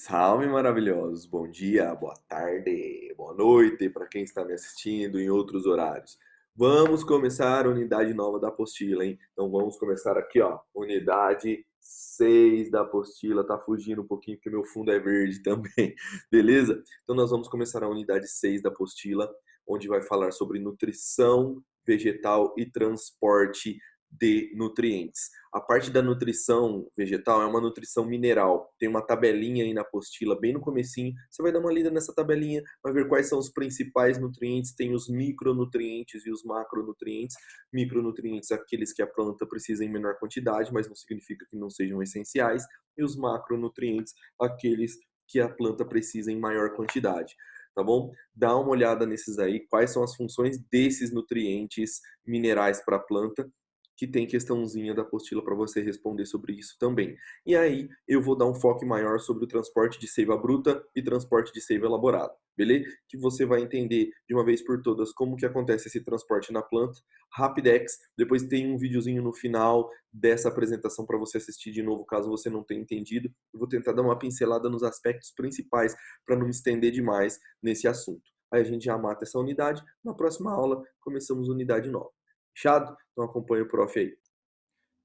Salve maravilhosos! Bom dia, boa tarde, boa noite para quem está me assistindo em outros horários. Vamos começar a unidade nova da apostila, hein? Então vamos começar aqui, ó, unidade 6 da apostila. Tá fugindo um pouquinho porque meu fundo é verde também, beleza? Então nós vamos começar a unidade 6 da apostila, onde vai falar sobre nutrição vegetal e transporte de nutrientes. A parte da nutrição vegetal é uma nutrição mineral. Tem uma tabelinha aí na apostila, bem no comecinho. Você vai dar uma lida nessa tabelinha, vai ver quais são os principais nutrientes. Tem os micronutrientes e os macronutrientes. Micronutrientes, aqueles que a planta precisa em menor quantidade, mas não significa que não sejam essenciais. E os macronutrientes, aqueles que a planta precisa em maior quantidade. Tá bom? Dá uma olhada nesses aí, quais são as funções desses nutrientes minerais para a planta, que tem questãozinha da apostila para você responder sobre isso também. E aí eu vou dar um foco maior sobre o transporte de seiva bruta e transporte de seiva elaborada, beleza? Que você vai entender de uma vez por todas como que acontece esse transporte na planta, Rapidex. Depois tem um videozinho no final dessa apresentação para você assistir de novo, caso você não tenha entendido. Eu vou tentar dar uma pincelada nos aspectos principais para não me estender demais nesse assunto. Aí a gente já mata essa unidade. Na próxima aula começamos unidade nova. Fechado? Então acompanha o prof aí.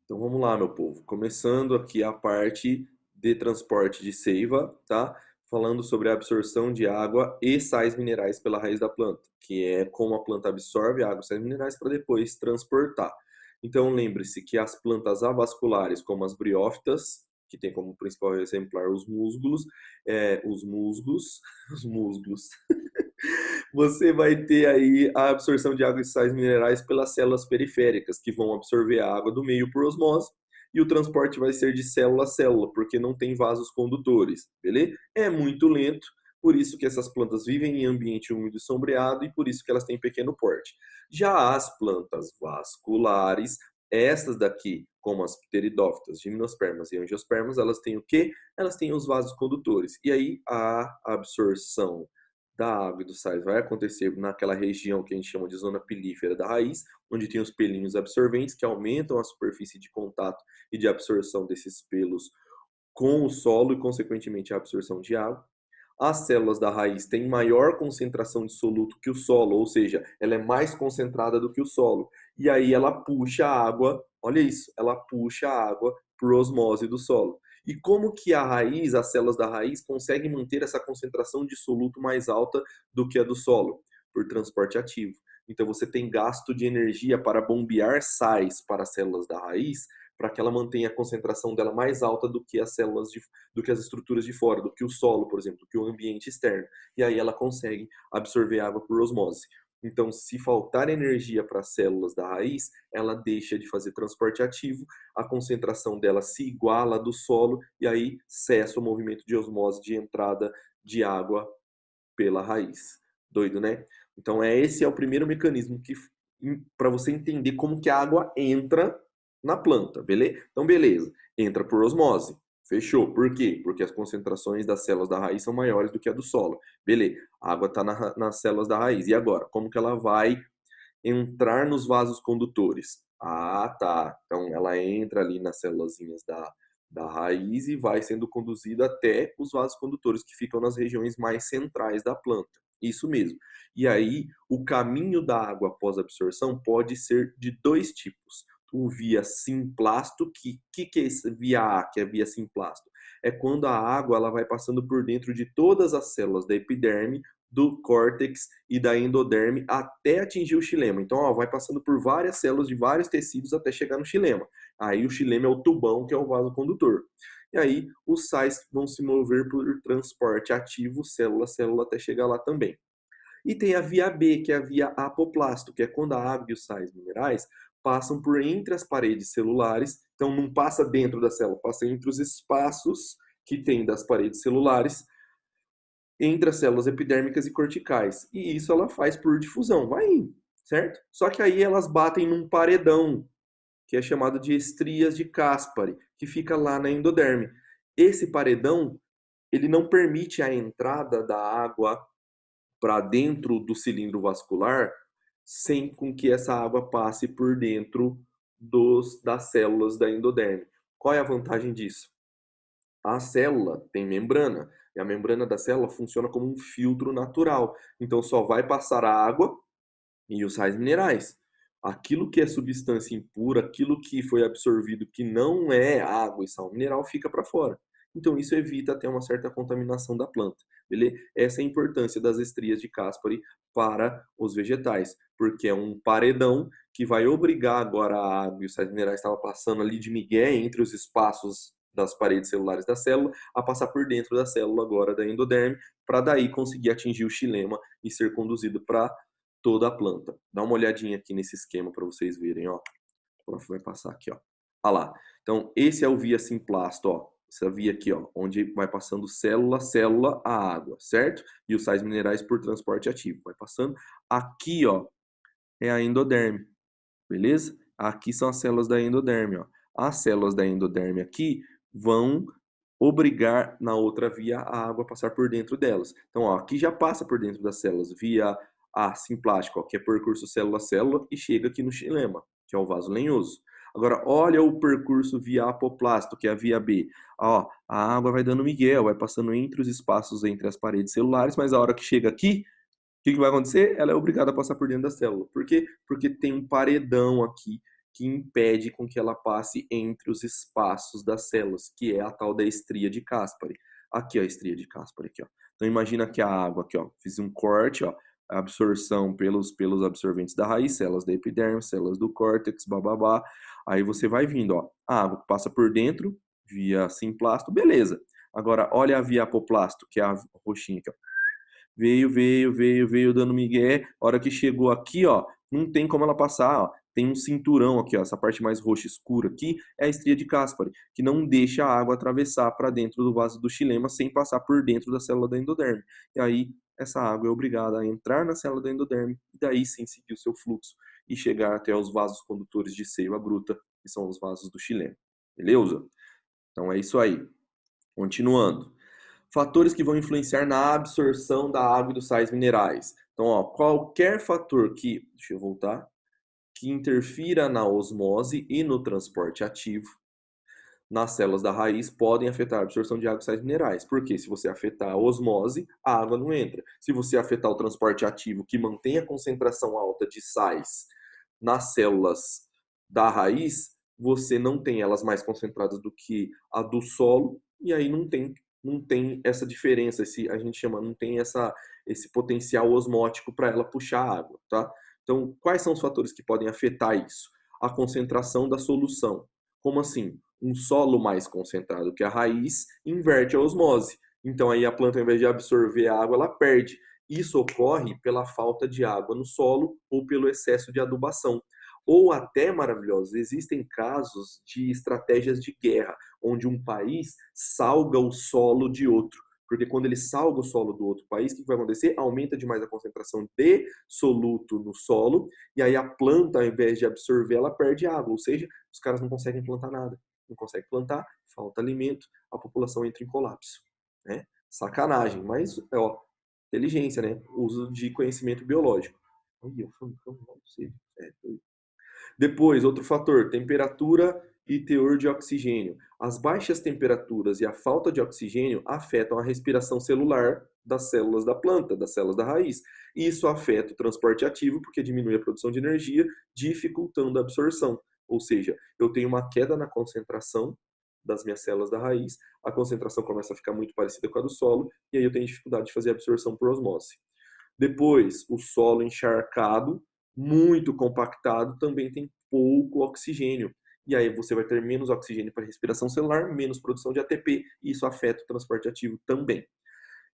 Então vamos lá, meu povo. Começando aqui a parte de transporte de seiva, tá? Falando sobre a absorção de água e sais minerais pela raiz da planta, que é como a planta absorve água e sais minerais para depois transportar. Então lembre-se que as plantas avasculares, como as briófitas, que tem como principal exemplar os músculos, os musgos, os musgos, você vai ter aí a absorção de água e sais minerais pelas células periféricas, que vão absorver a água do meio por osmose, e o transporte vai ser de célula a célula, porque não tem vasos condutores, beleza? É muito lento, por isso que essas plantas vivem em ambiente úmido e sombreado e por isso que elas têm pequeno porte. Já as plantas vasculares, essas daqui, como as pteridófitas, gimnospermas e angiospermas, elas têm o quê? Elas têm os vasos condutores. E aí a absorção da água e dos sais vai acontecer naquela região que a gente chama de zona pilífera da raiz, onde tem os pelinhos absorventes que aumentam a superfície de contato e de absorção desses pelos com o solo e, consequentemente, a absorção de água. As células da raiz têm maior concentração de soluto que o solo, ou seja, ela é mais concentrada do que o solo. E aí ela puxa a água, olha isso, ela puxa a água por osmose do solo. E como que a raiz, as células da raiz, conseguem manter essa concentração de soluto mais alta do que a do solo? Por transporte ativo. Então você tem gasto de energia para bombear sais para as células da raiz, para que ela mantenha a concentração dela mais alta do que as células do que as estruturas de fora, do que o solo, por exemplo, do que o ambiente externo. E aí ela consegue absorver água por osmose. Então, se faltar energia para as células da raiz, ela deixa de fazer transporte ativo, a concentração dela se iguala à do solo e aí cessa o movimento de osmose de entrada de água pela raiz. Doido, né? Então, esse é o primeiro mecanismo que para você entender como que a água entra na planta, beleza? Então, beleza. Entra por osmose. Fechou. Por quê? Porque as concentrações das células da raiz são maiores do que a do solo. Beleza. A água está nas células da raiz. E agora? Como que ela vai entrar nos vasos condutores? Ah, tá. Então, ela entra ali nas célulazinhas da raiz e vai sendo conduzida até os vasos condutores que ficam nas regiões mais centrais da planta. Isso mesmo. E aí, o caminho da água após a absorção pode ser de dois tipos. O via simplasto, que é esse via A, que é via simplasto? É quando a água ela vai passando por dentro de todas as células da epiderme, do córtex e da endoderme até atingir o xilema. Então, ó, vai passando por várias células de vários tecidos até chegar no xilema. Aí o xilema é o tubão, que é o vaso condutor. E aí os sais vão se mover por transporte ativo, célula a célula, até chegar lá também. E tem a via B, que é a via apoplasto, que é quando a água e os sais minerais passam por entre as paredes celulares, então não passa dentro da célula, passa entre os espaços que tem das paredes celulares, entre as células epidérmicas e corticais. E isso ela faz por difusão, vai indo, certo? Só que aí elas batem num paredão, que é chamado de estrias de Caspari, que fica lá na endoderme. Esse paredão, ele não permite a entrada da água para dentro do cilindro vascular sem com que essa água passe por dentro das células da endoderme. Qual é a vantagem disso? A célula tem membrana, e a membrana da célula funciona como um filtro natural. Então só vai passar a água e os sais minerais. Aquilo que é substância impura, aquilo que foi absorvido que não é água e sal mineral, fica para fora. Então isso evita até uma certa contaminação da planta, beleza? Essa é a importância das estrias de Caspary para os vegetais, porque é um paredão que vai obrigar agora a água e os sais minerais que estavam passando ali de migué entre os espaços das paredes celulares da célula, a passar por dentro da célula agora da endoderme, para daí conseguir atingir o xilema e ser conduzido para toda a planta. Dá uma olhadinha aqui nesse esquema para vocês verem, ó. O prof vai passar aqui, ó. Olha lá. Então, esse é o via simplasto, ó. Essa via aqui, ó, onde vai passando célula, célula, a água, certo? E os sais minerais por transporte ativo. Vai passando. Aqui, ó, é a endoderme, beleza? Aqui são as células da endoderme, ó. As células da endoderme aqui vão obrigar na outra via a água a passar por dentro delas. Então, ó, aqui já passa por dentro das células via A simplástico, ó, que é percurso célula-célula, e chega aqui no xilema, que é o vaso lenhoso. Agora, olha o percurso via apoplasto, que é a via B. Ó, a água vai dando migué, vai passando entre os espaços entre as paredes celulares, mas a hora que chega aqui, o que vai acontecer? Ela é obrigada a passar por dentro da célula. Por quê? Porque tem um paredão aqui que impede com que ela passe entre os espaços das células, que é a tal da estria de Caspary. Aqui, ó, a estria de Caspary, aqui, ó. Então imagina que a água aqui, ó, fiz um corte, ó, a absorção pelos absorventes da raiz, células da epiderme, células do córtex, bababá. Aí você vai vindo, ó, a água passa por dentro via simplasto, beleza. Agora olha a via apoplasto, que é a roxinha aqui, ó. Veio dando migué. A hora que chegou aqui, ó, não tem como ela passar, ó. Tem um cinturão aqui, ó, essa parte mais roxa escura aqui é a estria de Caspary, que não deixa a água atravessar para dentro do vaso do xilema sem passar por dentro da célula da endoderme. E aí essa água é obrigada a entrar na célula da endoderme e daí sim seguir o seu fluxo e chegar até os vasos condutores de seiva bruta, que são os vasos do xilema. Beleza? Então é isso aí. Continuando. Fatores que vão influenciar na absorção da água e dos sais minerais. Então, ó, qualquer fator que, deixa eu voltar, que interfira na osmose e no transporte ativo nas células da raiz podem afetar a absorção de água e sais minerais. Porque se você afetar a osmose, a água não entra. Se você afetar o transporte ativo, que mantém a concentração alta de sais nas células da raiz, você não tem elas mais concentradas do que a do solo, e aí não tem essa diferença, a gente chama, não tem esse potencial osmótico para ela puxar a água, tá? Então, quais são os fatores que podem afetar isso? A concentração da solução. Como assim? Um solo mais concentrado que a raiz inverte a osmose. Então, aí a planta, ao invés de absorver a água, ela perde. Isso ocorre pela falta de água no solo ou pelo excesso de adubação. Ou até, maravilhosos, existem casos de estratégias de guerra, onde um país salga o solo de outro. Porque quando ele salga o solo do outro país, o que vai acontecer? Aumenta demais a concentração de soluto no solo, e aí a planta, ao invés de absorver, ela perde água. Ou seja, os caras não conseguem plantar nada. Não conseguem plantar, falta alimento, a população entra em colapso. Né? Sacanagem, mas ó, inteligência, né? Uso de conhecimento biológico. Eu não sei. Depois, outro fator, temperatura e teor de oxigênio. As baixas temperaturas e a falta de oxigênio afetam a respiração celular das células da planta, das células da raiz. E isso afeta o transporte ativo, porque diminui a produção de energia, dificultando a absorção. Ou seja, eu tenho uma queda na concentração das minhas células da raiz, a concentração começa a ficar muito parecida com a do solo, e aí eu tenho dificuldade de fazer a absorção por osmose. Depois, o solo encharcado, muito compactado, também tem pouco oxigênio. E aí você vai ter menos oxigênio para respiração celular, menos produção de ATP, e isso afeta o transporte ativo também.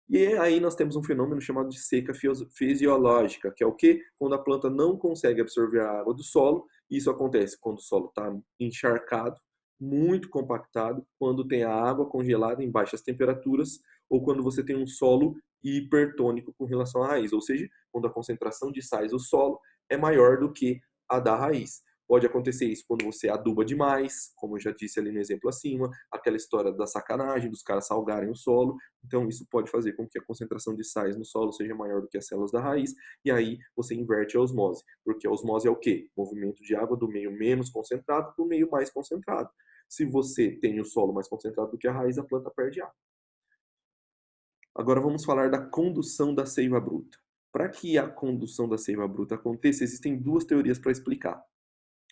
E aí nós temos um fenômeno chamado de seca fisiológica, que é o quê? Quando a planta não consegue absorver a água do solo. Isso acontece quando o solo está encharcado, muito compactado, quando tem a água congelada em baixas temperaturas, ou quando você tem um solo hipertônico com relação à raiz, ou seja, quando a concentração de sais do solo é maior do que a da raiz. Pode acontecer isso quando você aduba demais, como eu já disse ali no exemplo acima, aquela história da sacanagem, dos caras salgarem o solo. Então, isso pode fazer com que a concentração de sais no solo seja maior do que as células da raiz, e aí você inverte a osmose. Porque a osmose é o quê? Movimento de água do meio menos concentrado para o meio mais concentrado. Se você tem o solo mais concentrado do que a raiz, a planta perde água. Agora vamos falar da condução da seiva bruta. Para que a condução da seiva bruta aconteça, existem duas teorias para explicar.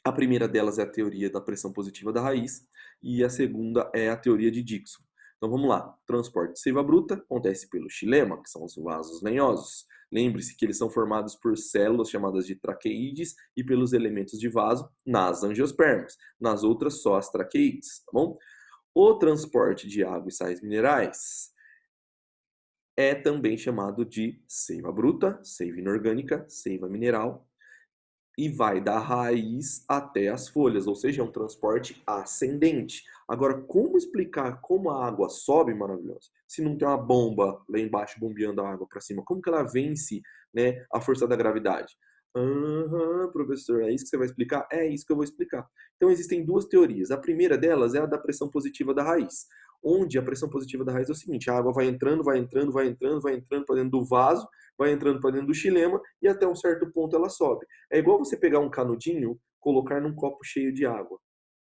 A primeira delas é a teoria da pressão positiva da raiz e a segunda é a teoria de Dickson. Então vamos lá. O transporte de seiva bruta acontece pelo xilema, que são os vasos lenhosos. Lembre-se que eles são formados por células chamadas de traqueídes e pelos elementos de vaso nas angiospermas. Nas outras, só as traqueídes, tá bom? O transporte de água e sais minerais é também chamado de seiva bruta, seiva inorgânica, seiva mineral, e vai da raiz até as folhas, ou seja, é um transporte ascendente. Agora, como explicar como a água sobe, maravilhosa, se não tem uma bomba lá embaixo bombeando a água para cima? Como que ela vence, né, a força da gravidade? Professor, é isso que você vai explicar? É isso que eu vou explicar. Então, existem duas teorias. A primeira delas é a da pressão positiva da raiz, onde a pressão positiva da raiz é o seguinte: a água vai entrando, vai entrando, vai entrando, vai entrando para dentro do vaso, vai entrando para dentro do xilema e até um certo ponto ela sobe. É igual você pegar um canudinho, colocar num copo cheio de água.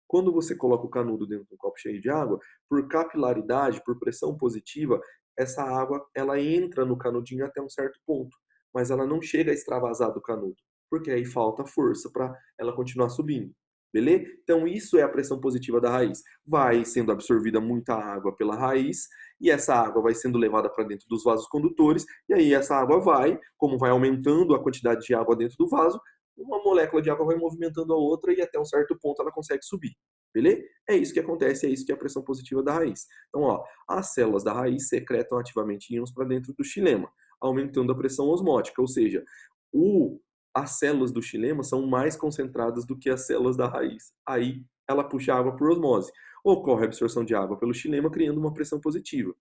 Quando você coloca o canudo dentro de um copo cheio de água, por capilaridade, por pressão positiva, essa água ela entra no canudinho até um certo ponto, mas ela não chega a extravasar do canudo, porque aí falta força para ela continuar subindo. Beleza? Então isso é a pressão positiva da raiz. Vai sendo absorvida muita água pela raiz e essa água vai sendo levada para dentro dos vasos condutores e aí essa água vai, como vai aumentando a quantidade de água dentro do vaso, uma molécula de água vai movimentando a outra e até um certo ponto ela consegue subir. Beleza? É isso que acontece, é isso que é a pressão positiva da raiz. Então, ó, as células da raiz secretam ativamente íons para dentro do xilema, aumentando a pressão osmótica, ou seja, as células do xilema são mais concentradas do que as células da raiz. Aí ela puxa água por osmose. Ocorre a absorção de água pelo xilema, criando uma pressão positiva.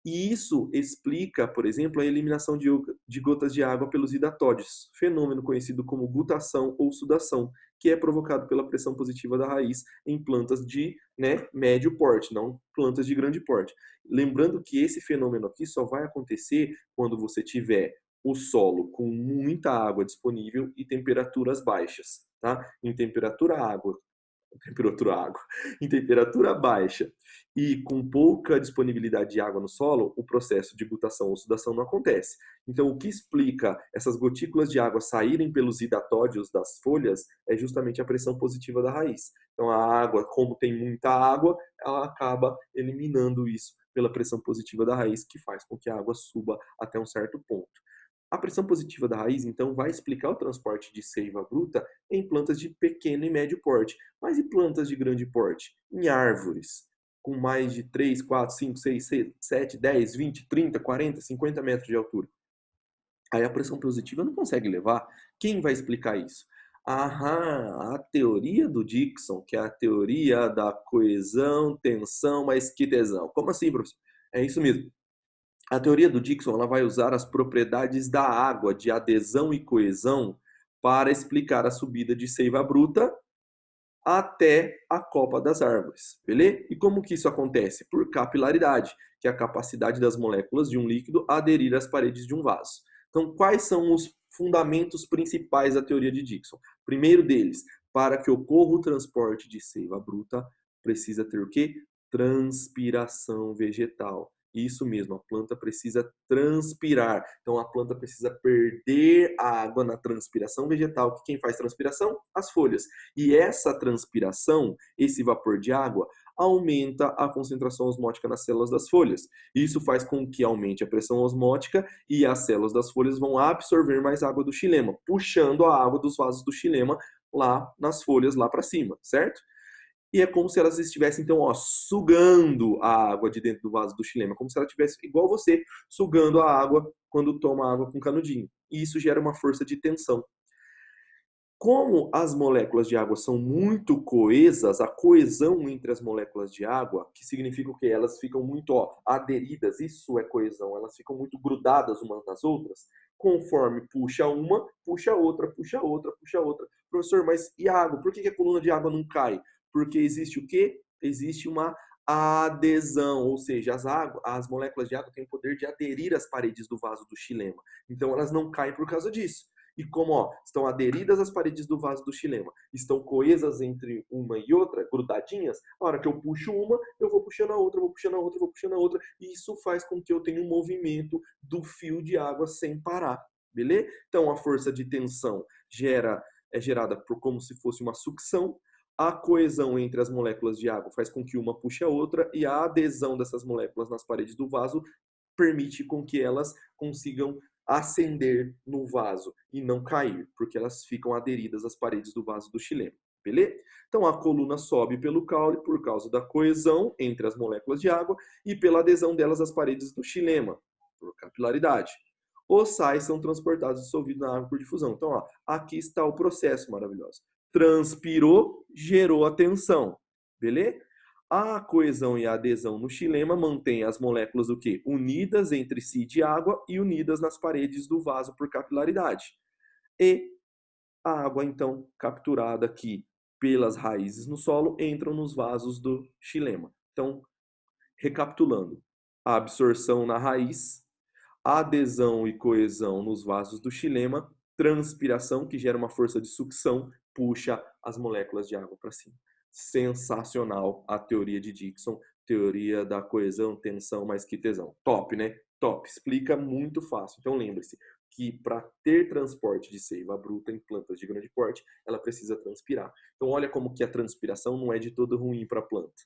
E isso explica, por exemplo, a eliminação de gotas de água pelos hidatódios, fenômeno conhecido como gutação ou sudação, que é provocado pela pressão positiva da raiz em plantas de, né, médio porte, não plantas de grande porte. Lembrando que esse fenômeno aqui só vai acontecer quando você tiver o solo com muita água disponível e temperaturas baixas, tá? Em temperatura baixa e com pouca disponibilidade de água no solo, o processo de gutação ou sudação não acontece. Então, o que explica essas gotículas de água saírem pelos hidatódios das folhas é justamente a pressão positiva da raiz. Então, a água, como tem muita água, ela acaba eliminando isso pela pressão positiva da raiz, que faz com que a água suba até um certo ponto. A pressão positiva da raiz, então, vai explicar o transporte de seiva bruta em plantas de pequeno e médio porte. Mas e plantas de grande porte? Em árvores, com mais de 3, 4, 5, 6, 7, 10, 20, 30, 40, 50 metros de altura. Aí a pressão positiva não consegue levar. Quem vai explicar isso? A teoria do Dickson, que é a teoria da coesão, tensão, mais que tesão. Como assim, professor? É isso mesmo. A teoria do Dickson ela vai usar as propriedades da água, de adesão e coesão, para explicar a subida de seiva bruta até a copa das árvores, beleza? E como que isso acontece? Por capilaridade, que é a capacidade das moléculas de um líquido aderir às paredes de um vaso. Então, quais são os fundamentos principais da teoria de Dickson? Primeiro deles, para que ocorra o transporte de seiva bruta, precisa ter o quê? Transpiração vegetal. Isso mesmo, a planta precisa transpirar. Então, a planta precisa perder água na transpiração vegetal. Que quem faz transpiração? As folhas. E essa transpiração, esse vapor de água, aumenta a concentração osmótica nas células das folhas. Isso faz com que aumente a pressão osmótica e as células das folhas vão absorver mais água do xilema, puxando a água dos vasos do xilema lá nas folhas, lá para cima, certo? E é como se elas estivessem, então, ó, sugando a água de dentro do vaso do xilema, como se ela estivesse igual você, sugando a água quando toma água com canudinho. E isso gera uma força de tensão. Como as moléculas de água são muito coesas, a coesão entre as moléculas de água, que significa o quê? Elas ficam muito, ó, aderidas, isso é coesão, elas ficam muito grudadas umas nas outras, conforme puxa uma, puxa outra, puxa outra, puxa outra. Professor, mas e a água? Por que a coluna de água não cai? Porque existe o quê? Existe uma adesão, ou seja, as moléculas de água têm o poder de aderir às paredes do vaso do xilema. Então elas não caem por causa disso. E como, ó, estão aderidas às paredes do vaso do xilema, estão coesas entre uma e outra, grudadinhas, a hora que eu puxo uma, eu vou puxando a outra, vou puxando a outra, vou puxando a outra, e isso faz com que eu tenha um movimento do fio de água sem parar, beleza? Então, a força de tensão é gerada por como se fosse uma sucção, a coesão entre as moléculas de água faz com que uma puxe a outra, e a adesão dessas moléculas nas paredes do vaso permite com que elas consigam ascender no vaso e não cair, porque elas ficam aderidas às paredes do vaso do xilema, beleza? Então a coluna sobe pelo caule por causa da coesão entre as moléculas de água e pela adesão delas às paredes do xilema, por capilaridade. Os sais são transportados e dissolvidos na água por difusão. Então, ó, aqui está o processo maravilhoso. Transpirou, gerou a tensão, beleza? A coesão e a adesão no xilema mantém as moléculas o quê? Unidas entre si de água e unidas nas paredes do vaso por capilaridade. E a água, então, capturada aqui pelas raízes no solo, entram nos vasos do xilema. Então, recapitulando, a absorção na raiz, adesão e coesão nos vasos do xilema, transpiração, que gera uma força de sucção, puxa as moléculas de água para cima. Sensacional a teoria de Dickson, teoria da coesão, tensão mais que tesão. Top, né? Top. Explica muito fácil. Então lembre-se que para ter transporte de seiva bruta em plantas de grande porte, ela precisa transpirar. Então olha como que a transpiração não é de todo ruim para a planta.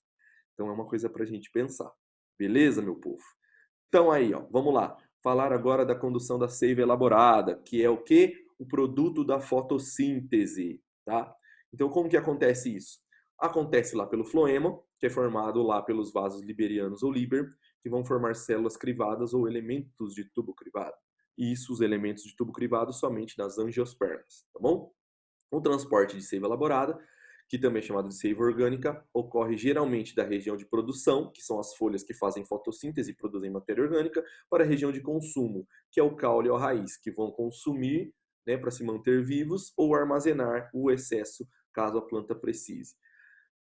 Então é uma coisa para a gente pensar. Beleza, meu povo? Então aí, ó, vamos lá. Falar agora da condução da seiva elaborada, que é o quê? O produto da fotossíntese, tá? Então como que acontece isso? Acontece lá pelo floema, que é formado lá pelos vasos liberianos ou liber, que vão formar células crivadas ou elementos de tubo crivado. Isso, os elementos de tubo crivado, somente nas angiospermas, tá bom? O transporte de seiva elaborada, que também é chamado de seiva orgânica, ocorre geralmente da região de produção, que são as folhas que fazem fotossíntese e produzem matéria orgânica, para a região de consumo, que é o caule ou a raiz, que vão consumir, né, para se manter vivos ou armazenar o excesso caso a planta precise.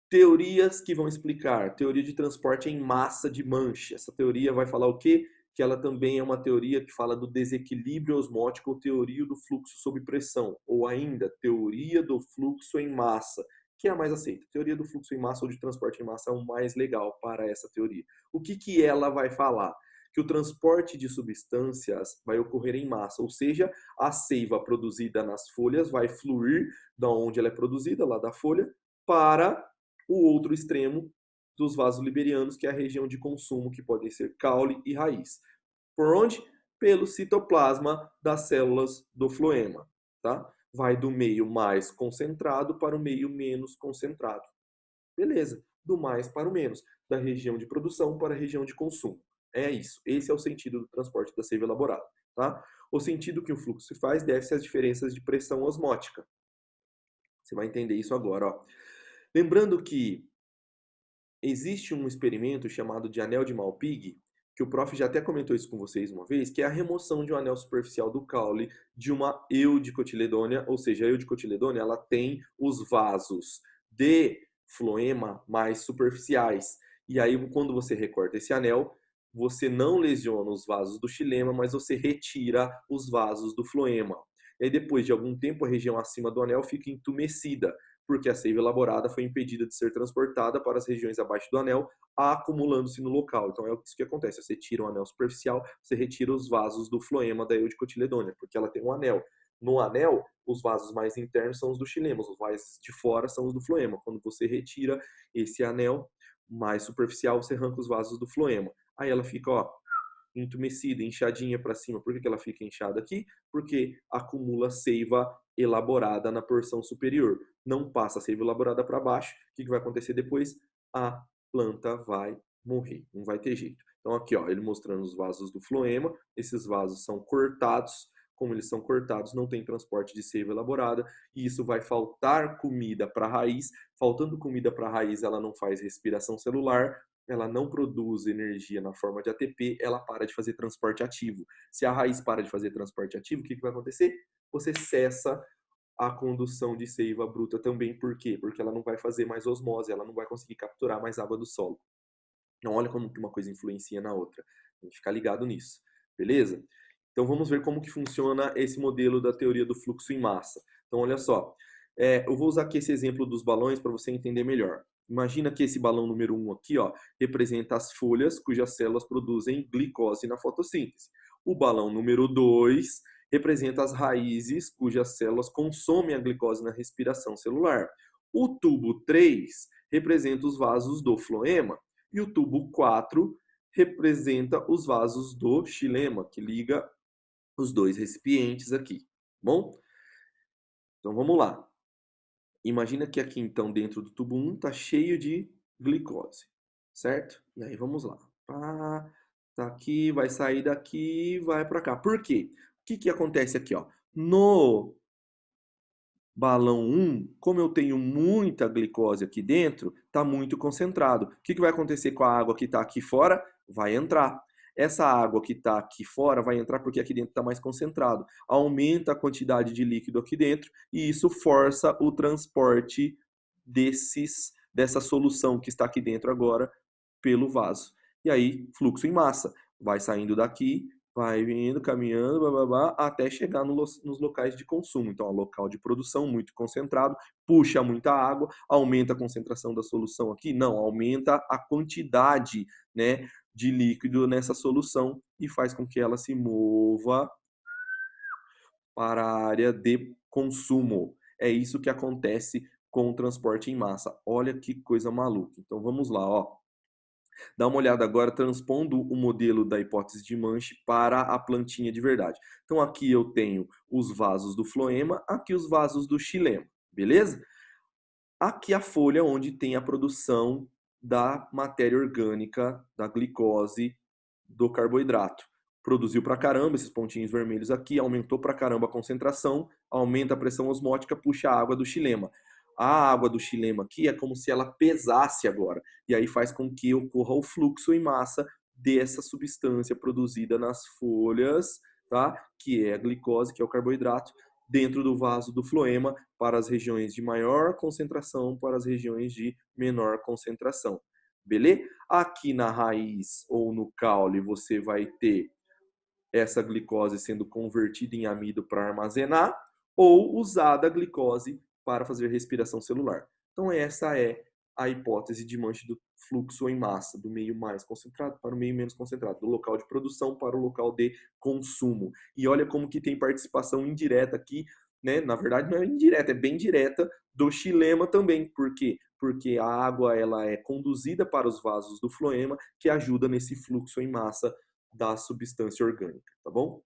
Teorias que vão explicar. Teoria de transporte em massa de Mancha. Essa teoria vai falar o quê? Que ela também é uma teoria que fala do desequilíbrio osmótico ou teoria do fluxo sob pressão, ou ainda teoria do fluxo em massa, que é a mais aceita. Teoria do fluxo em massa ou de transporte em massa é o mais legal para essa teoria. O que que ela vai falar? Que o transporte de substâncias vai ocorrer em massa, ou seja, a seiva produzida nas folhas vai fluir da onde ela é produzida, lá da folha, para o outro extremo dos vasos liberianos, que é a região de consumo, que podem ser caule e raiz. Por onde? Pelo citoplasma das células do floema, tá? Vai do meio mais concentrado para o meio menos concentrado. Beleza, do mais para o menos, da região de produção para a região de consumo. É isso, esse é o sentido do transporte da seiva elaborada, tá? O sentido que o fluxo se faz deve-se às diferenças de pressão osmótica. Você vai entender isso agora, ó. Lembrando que existe um experimento chamado de anel de Malpighi, que o prof já até comentou isso com vocês uma vez, que é a remoção de um anel superficial do caule de uma eudicotiledônia, ou seja, a eudicotiledônia ela tem os vasos de floema mais superficiais. E aí, quando você recorta esse anel, você não lesiona os vasos do xilema, mas você retira os vasos do floema. E aí, depois de algum tempo, a região acima do anel fica entumecida, porque a seiva elaborada foi impedida de ser transportada para as regiões abaixo do anel, acumulando-se no local. Então é isso que acontece, você tira um anel superficial, você retira os vasos do floema da eudicotiledônia, porque ela tem um anel. No anel, os vasos mais internos são os do xilema, os vasos de fora são os do floema. Quando você retira esse anel mais superficial, você arranca os vasos do floema. Aí ela fica, ó, entumecida, inchadinha para cima. Por que ela fica inchada aqui? Porque acumula seiva elaborada na porção superior. Não passa a seiva elaborada para baixo. O que vai acontecer depois? A planta vai morrer. Não vai ter jeito. Então aqui, ó, ele mostrando os vasos do floema. Esses vasos são cortados. Como eles são cortados, não tem transporte de seiva elaborada e isso vai faltar comida para a raiz. Faltando comida para a raiz, ela não faz respiração celular, ela não produz energia na forma de ATP, ela para de fazer transporte ativo. Se a raiz para de fazer transporte ativo, o que vai acontecer? Você cessa a condução de seiva bruta também. Por quê? Porque ela não vai fazer mais osmose, ela não vai conseguir capturar mais água do solo. Então, olha como que uma coisa influencia na outra. Tem que ficar ligado nisso, beleza? Então vamos ver como que funciona esse modelo da teoria do fluxo em massa. Então olha só, eu vou usar aqui esse exemplo dos balões para você entender melhor. Imagina que esse balão número 1 aqui, ó, representa as folhas cujas células produzem glicose na fotossíntese. O balão número 2 representa as raízes cujas células consomem a glicose na respiração celular. O tubo 3 representa os vasos do floema e o tubo 4 representa os vasos do xilema, que liga os dois recipientes aqui, bom? Então vamos lá. Imagina que aqui então dentro do tubo 1 está cheio de glicose, certo? E aí vamos lá. Tá aqui, vai sair daqui, vai para cá. Por quê? O que que acontece aqui, ó? No balão 1, como eu tenho muita glicose aqui dentro, está muito concentrado. O que que vai acontecer com a água que está aqui fora? Vai entrar. Essa água que está aqui fora vai entrar porque aqui dentro está mais concentrado. Aumenta a quantidade de líquido aqui dentro e isso força o transporte dessa solução que está aqui dentro agora pelo vaso. E aí, fluxo em massa. Vai saindo daqui, vai vindo, caminhando, blá, blá, blá, até chegar nos locais de consumo. Então, local de produção muito concentrado, puxa muita água, aumenta a concentração da solução aqui? Não, aumenta a quantidade, né, de líquido nessa solução e faz com que ela se mova para a área de consumo. É isso que acontece com o transporte em massa. Olha que coisa maluca. Então, vamos lá, ó. Dá uma olhada agora transpondo o modelo da hipótese de Manche para a plantinha de verdade. Então aqui eu tenho os vasos do floema, aqui os vasos do xilema, beleza? Aqui a folha onde tem a produção da matéria orgânica, da glicose, do carboidrato. Produziu pra caramba esses pontinhos vermelhos aqui, aumentou pra caramba a concentração, aumenta a pressão osmótica, puxa a água do xilema. A água do xilema aqui é como se ela pesasse agora, e aí faz com que ocorra o fluxo em massa dessa substância produzida nas folhas, tá? Que é a glicose, que é o carboidrato, dentro do vaso do floema para as regiões de maior concentração, para as regiões de menor concentração. Beleza? Aqui na raiz ou no caule você vai ter essa glicose sendo convertida em amido para armazenar ou usada a glicose para fazer respiração celular. Então essa é a hipótese de Manche do fluxo em massa, do meio mais concentrado para o meio menos concentrado, do local de produção para o local de consumo. E olha como que tem participação indireta aqui, né? Na verdade não é indireta, é bem direta do xilema também. Por quê? Porque a água ela é conduzida para os vasos do floema, que ajuda nesse fluxo em massa da substância orgânica, tá bom?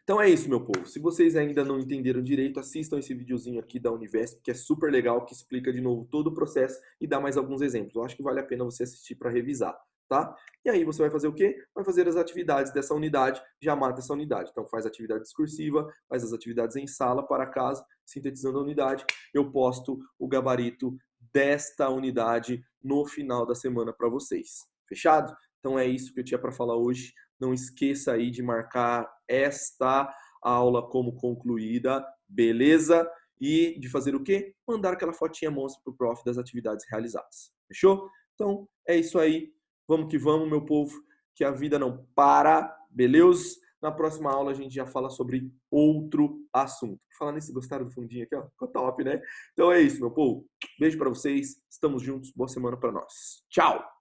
Então é isso, meu povo. Se vocês ainda não entenderam direito, assistam esse videozinho aqui da Univesp, que é super legal, que explica de novo todo o processo e dá mais alguns exemplos. Eu acho que vale a pena você assistir para revisar, tá? E aí você vai fazer o quê? Vai fazer as atividades dessa unidade, já mata essa unidade. Então faz atividade discursiva, faz as atividades em sala, para casa, sintetizando a unidade. Eu posto o gabarito desta unidade no final da semana para vocês. Fechado? Então é isso que eu tinha para falar hoje. Não esqueça aí de marcar esta aula como concluída, beleza? E de fazer o quê? Mandar aquela fotinha monstra pro prof das atividades realizadas. Fechou? Então, é isso aí. Vamos que vamos, meu povo, que a vida não para, beleza? Na próxima aula a gente já fala sobre outro assunto. Falando nisso, gostaram do fundinho aqui, ó? Ficou top, né? Então é isso, meu povo. Beijo para vocês. Estamos juntos. Boa semana para nós. Tchau!